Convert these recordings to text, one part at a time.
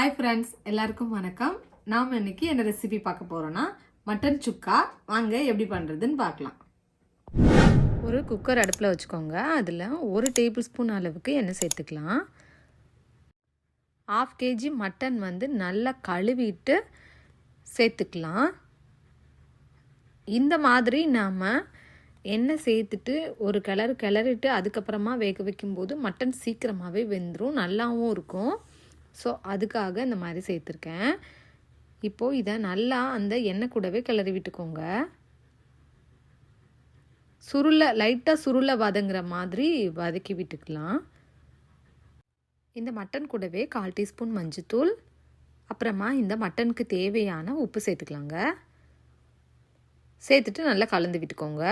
Hi friends, எல்லாருக்கும் வணக்கம். நாம் இன்னைக்கு என்ன ரெசிபி பார்க்க போகிறோன்னா மட்டன் சுக்கா. வாங்க எப்படி பண்ணுறதுன்னு பார்க்கலாம். ஒரு குக்கர் அடுப்பில் வச்சுக்கோங்க. அதில் 1 டேபிள் ஸ்பூன் அளவுக்கு எண்ணெய் சேர்த்துக்கலாம். 1/2 kg மட்டன் நல்லா கழுவிட்டு சேர்த்துக்கலாம். இந்த மாதிரி நாம் எண்ணெய் சேர்த்துட்டு ஒரு கிளறிட்டு அதுக்கப்புறமா வேக வைக்கும்போது மட்டன் சீக்கிரமாகவே வெந்துடும், நல்லாவும் இருக்கும். ஸோ அதுக்காக இந்த மாதிரி சேர்த்துருக்கேன். இப்போது இதை நல்லா அந்த எண்ணெய் கூடவே கிளறி விட்டுக்கோங்க. லைட்டாக சுருளை வதங்குற மாதிரி வதக்கி விட்டுக்கலாம். இந்த மட்டன் கூடவே 1/4 டீஸ்பூன் மஞ்சத்தூள், அப்புறமா இந்த மட்டனுக்கு தேவையான உப்பு சேர்த்துக்கலாங்க. சேர்த்துட்டு நல்லா கலந்து விட்டுக்கோங்க.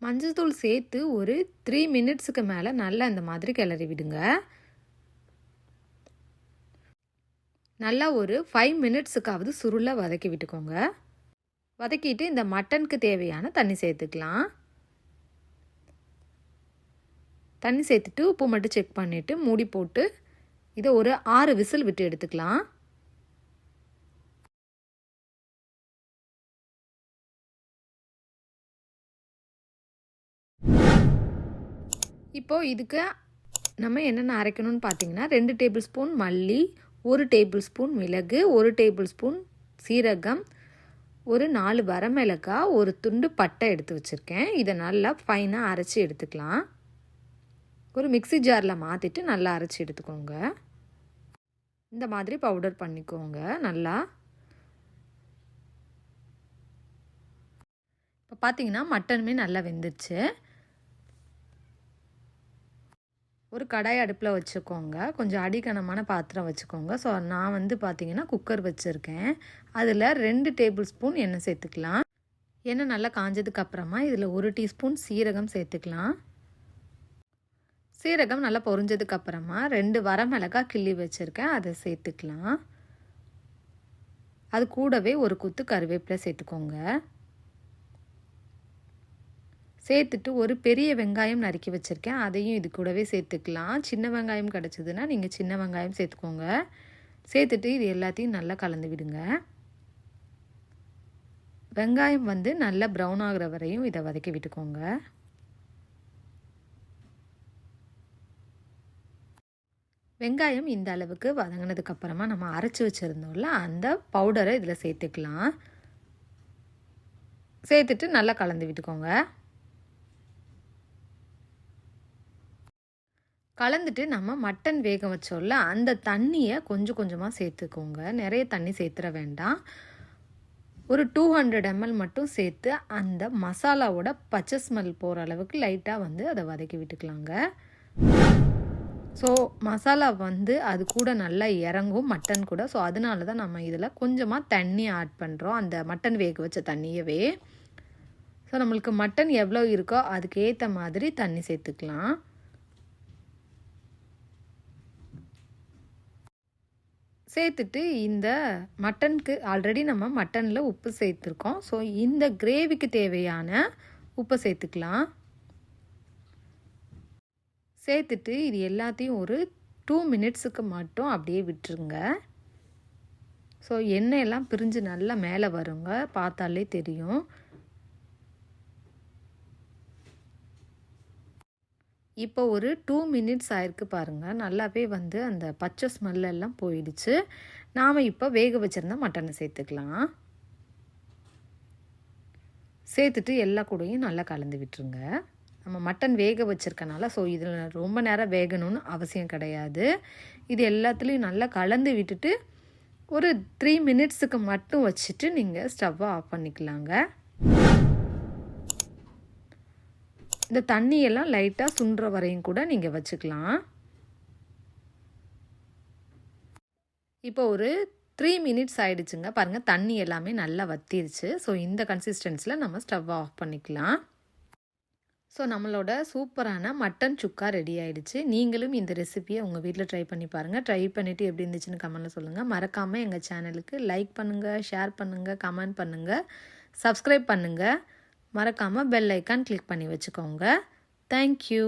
மஞ்சத்தூள் சேர்த்து ஒரு 3 மினிட்ஸுக்கு மேலே நல்லா இந்த மாதிரி கிளறி விடுங்க. நல்லா ஒரு 5 மினிட்ஸுக்காவது சுருளை வதக்கி விட்டுக்கோங்க. வதக்கிட்டு இந்த மட்டனுக்கு தேவையான தண்ணி சேர்த்துக்கலாம். தண்ணி சேர்த்துட்டு உப்பு மட்டும் செக் பண்ணிவிட்டு மூடி போட்டு இதை ஒரு 6 விசில் விட்டு எடுத்துக்கலாம். இப்போது இதுக்கு நம்ம என்னென்ன அரைக்கணும்னு பார்த்தீங்கன்னா 2 டேபிள் ஸ்பூன் மல்லி, 1 டேபிள் ஸ்பூன் மிளகு, 1 டேபிள் ஸ்பூன் சீரகம், ஒரு 4 வரமிளகாய், ஒரு துண்டு பட்டை எடுத்து வச்சுருக்கேன். இதை நல்லா ஃபைனாக அரைச்சி எடுத்துக்கலாம். ஒரு மிக்ஸி ஜாரில் மாற்றிட்டு நல்லா அரைச்சி எடுத்துக்கோங்க. இந்த மாதிரி பவுடர் பண்ணிக்கோங்க நல்லா. இப்போ பார்த்தீங்கன்னா மட்டனுமே நல்லா வெந்துருச்சு. ஒரு கடாய் அடுப்பில் வச்சுக்கோங்க. கொஞ்சம் அடிக்கனமான பாத்திரம் வச்சுக்கோங்க. ஸோ நான் பார்த்தீங்கன்னா குக்கர் வச்சுருக்கேன். அதில் 2 டேபிள் ஸ்பூன் எண்ணெய் சேர்த்துக்கலாம். எண்ணெய் நல்லா காஞ்சதுக்கப்புறமா இதில் 1 டீஸ்பூன் சீரகம் சேர்த்துக்கலாம். சீரகம் நல்லா பொரிஞ்சதுக்கப்புறமா 2 வரமிளகாய் கிள்ளி வச்சுருக்கேன், அதை சேர்த்துக்கலாம். அது கூடவே ஒரு கொத்து கருவேப்பிலை சேர்த்துக்கோங்க. சேர்த்துட்டு ஒரு பெரிய வெங்காயம் நறுக்கி வச்சுருக்கேன், அதையும் இது கூடவே சேர்த்துக்கலாம். சின்ன வெங்காயம் கிடச்சிதுன்னா நீங்கள் சின்ன வெங்காயம் சேர்த்துக்கோங்க. சேர்த்துட்டு இது எல்லாத்தையும் நல்லா கலந்து விடுங்க. வெங்காயம் நல்லா ப்ரௌன் ஆகிற வரையும் இதை வதக்கி விட்டுக்கோங்க. வெங்காயம் இந்த அளவுக்கு வதங்கினதுக்கப்புறமா நம்ம அரைச்சி வச்சுருந்தோம்ல அந்த பவுடரை இதில் சேர்த்துக்கலாம். சேர்த்துட்டு நல்லா கலந்து விட்டுக்கோங்க. கலந்துட்டு நம்ம மட்டன் வேக வச்சோம்ல அந்த தண்ணியை கொஞ்சம் கொஞ்சமாக சேர்த்துக்கோங்க. நிறைய தண்ணி சேர்த்துற வேண்டாம். ஒரு 200 ml மட்டும் சேர்த்து அந்த மசாலாவோட பச்சை ஸ்மெல் போகிற அளவுக்கு லைட்டாக அதை வதக்கி விட்டுக்கலாங்க. ஸோ மசாலா அது கூட நல்லா இறங்கும் மட்டன் கூட. ஸோ அதனால தான் நம்ம இதில் கொஞ்சமாக தண்ணி ஆட் பண்ணுறோம், அந்த மட்டன் வேக வச்ச தண்ணியவே. ஸோ நம்மளுக்கு மட்டன் எவ்வளோ இருக்கோ அதுக்கேற்ற மாதிரி தண்ணி சேர்த்துக்கலாம். சேர்த்துட்டு இந்த மட்டனுக்கு ஆல்ரெடி நம்ம மட்டனில் உப்பு சேர்த்துருக்கோம். ஸோ இந்த கிரேவிக்கு தேவையான உப்பை சேர்த்துக்கலாம். சேர்த்துட்டு இது எல்லாத்தையும் ஒரு 2 மினிட்ஸுக்கு மட்டும் அப்படியே விட்டுருங்க. ஸோ எண்ணெயெல்லாம் பிரிஞ்சு நல்லா மேலே வருங்க, பார்த்தாலே தெரியும். இப்போ ஒரு 2 மினிட்ஸ் ஆயிருக்கு பாருங்கள். நல்லாவே அந்த பச்சை ஸ்மெல்லாம் போயிடுச்சு. நாம் இப்போ வேக வச்சுருந்தா மட்டனை சேர்த்துக்கலாம். சேர்த்துட்டு எல்லா கூடையும் நல்லா கலந்து விட்டுருங்க. நம்ம மட்டன் வேக வச்சுருக்கனால ஸோ இதில் ரொம்ப நேரம் வேகணும்னு அவசியம் கிடையாது. இது எல்லாத்துலேயும் நல்லா கலந்து விட்டுட்டு ஒரு 3 மினிட்ஸுக்கு மட்டும் வச்சுட்டு நீங்கள் ஸ்டவ்வை ஆஃப் பண்ணிக்கலாங்க. இந்த தண்ணியெல்லாம் லைட்டாக சுண்டுற வரையும் கூட நீங்கள் வச்சுக்கலாம். இப்போ ஒரு 3 மினிட்ஸ் ஆகிடுச்சுங்க பாருங்கள், தண்ணி எல்லாமே நல்லா வத்திருச்சு. ஸோ இந்த கன்சிஸ்டன்ஸில் நம்ம ஸ்டவ் ஆஃப் பண்ணிக்கலாம். ஸோ நம்மளோட சூப்பரான மட்டன் சுக்கா ரெடி ஆகிடுச்சு. நீங்களும் இந்த ரெசிபியை உங்கள் வீட்டில் ட்ரை பண்ணி பாருங்கள். ட்ரை பண்ணிவிட்டு எப்படி இருந்துச்சுன்னு கமெண்ட்டில் சொல்லுங்கள். மறக்காமல் எங்கள் சேனலுக்கு லைக் பண்ணுங்கள், ஷேர் பண்ணுங்கள், கமெண்ட் பண்ணுங்கள், சப்ஸ்கிரைப் பண்ணுங்கள். மறக்காமல் பெல் ஐக்கான் கிளிக் பண்ணி வச்சுக்கோங்க. தேங்க்யூ.